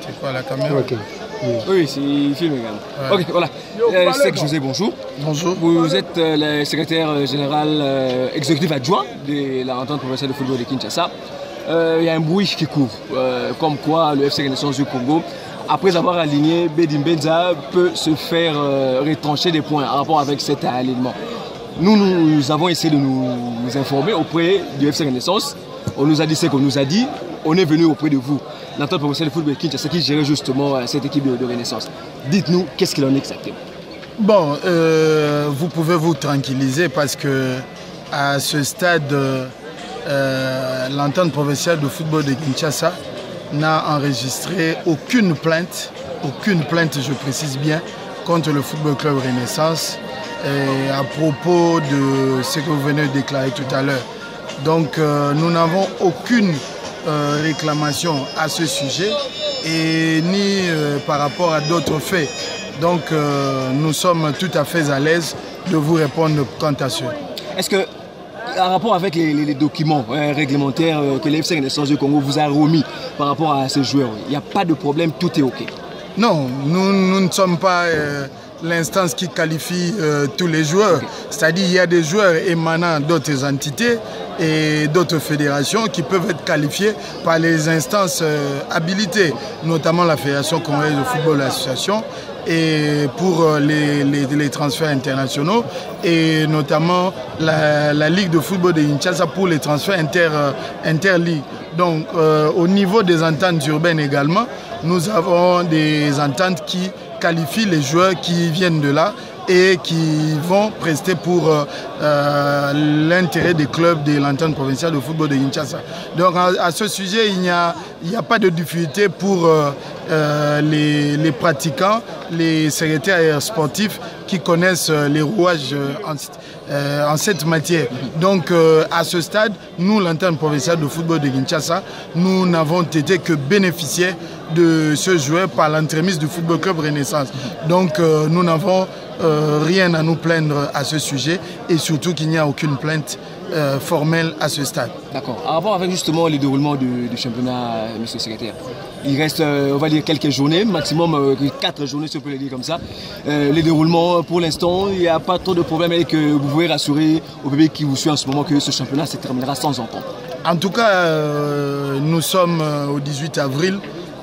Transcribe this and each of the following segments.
C'est quoi la caméra? Ok. Oui, c'est film également. Ouais. Ok, voilà. Sec José, bonjour. Bonjour. Vous êtes le secrétaire général exécutif adjoint de l'entente provinciale de football de Kinshasa. Il y a un bruit qui court, comme quoi le FC Renaissance du Congo, après avoir aligné Bedim Benza, peut se faire retrancher des points en rapport avec cet alignement. Nous avons essayé de nous informer auprès du FC Renaissance. On nous a dit ce qu'on nous a dit. On est venu auprès de vous, l'entente provinciale de football de Kinshasa, qui gérait justement cette équipe de Renaissance. Dites-nous, qu'est-ce qu'il en est exactement? Bon, vous pouvez vous tranquilliser parce que à ce stade, l'entente provinciale de football de Kinshasa n'a enregistré aucune plainte, je précise bien, contre le Football Club Renaissance à propos de ce que vous venez de déclarer tout à l'heure. Donc nous n'avons aucune réclamation à ce sujet et ni par rapport à d'autres faits. Donc nous sommes tout à fait à l'aise de vous répondre quant à cela. Est-ce que, en rapport avec les documents réglementaires que l'FC Renaissance du Congo vous a remis par rapport à ces joueurs, il n'y a pas de problème, tout est OK? Non, nous ne sommes pas l'instance qui qualifie tous les joueurs. Okay. C'est-à-dire qu'il y a des joueurs émanant d'autres entités et d'autres fédérations qui peuvent être qualifiés par les instances habilitées, notamment la Fédération congolaise de football association et pour les transferts internationaux et notamment la Ligue de football de Kinshasa pour les transferts interligues. Donc au niveau des ententes urbaines également, nous avons des ententes qui qualifient les joueurs qui viennent de là et qui vont prester pour l'intérêt des clubs de l'entente provinciale de football de Kinshasa. Donc à ce sujet, il n'y a pas de difficulté pour les pratiquants, les secrétaires sportifs qui connaissent les rouages en cette matière. Donc à ce stade, nous, l'entente provinciale de football de Kinshasa, nous n'avons été que bénéficiaires de ce joueur par l'entremise du Football Club Renaissance. Donc nous n'avons rien à nous plaindre à ce sujet et surtout qu'il n'y a aucune plainte formelle à ce stade. D'accord. En rapport avec justement le déroulement du championnat, monsieur le secrétaire, il reste, on va dire, quelques journées, maximum 4 journées si on peut le dire comme ça. Les déroulements, pour l'instant, il n'y a pas trop de problème et que vous pouvez rassurer au public qui vous suit en ce moment que ce championnat se terminera sans encombre. En tout cas, nous sommes au 18 avril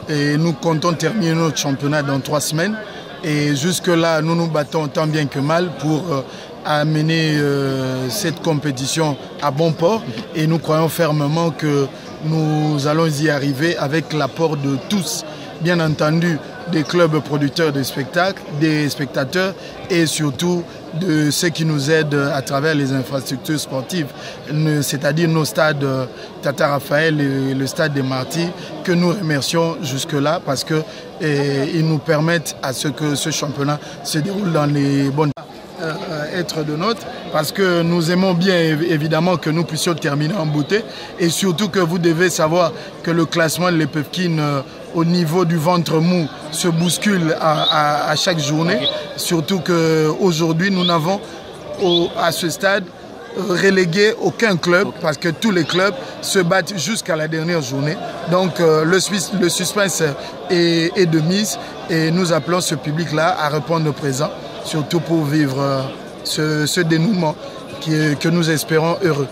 et nous comptons terminer notre championnat dans 3 semaines. Et jusque-là, nous nous battons tant bien que mal pour amener cette compétition à bon port. Et nous croyons fermement que nous allons y arriver avec l'apport de tous, bien entendu, des clubs producteurs de spectacles, des spectateurs et surtout de ceux qui nous aident à travers les infrastructures sportives, c'est-à-dire nos stades Tata Raphaël et le stade des Martyrs, que nous remercions jusque-là parce qu'ils nous permettent à ce que ce championnat se déroule dans les bonnes être de nôtre, parce que nous aimons bien évidemment que nous puissions terminer en beauté et surtout que vous devez savoir que le classement de l'EPFKIN au niveau du ventre mou se bouscule à chaque journée, surtout qu'aujourd'hui nous n'avons à ce stade relégué aucun club parce que tous les clubs se battent jusqu'à la dernière journée. Donc le suspense est de mise et nous appelons ce public-là à répondre présent, surtout pour vivre ce dénouement que nous espérons heureux.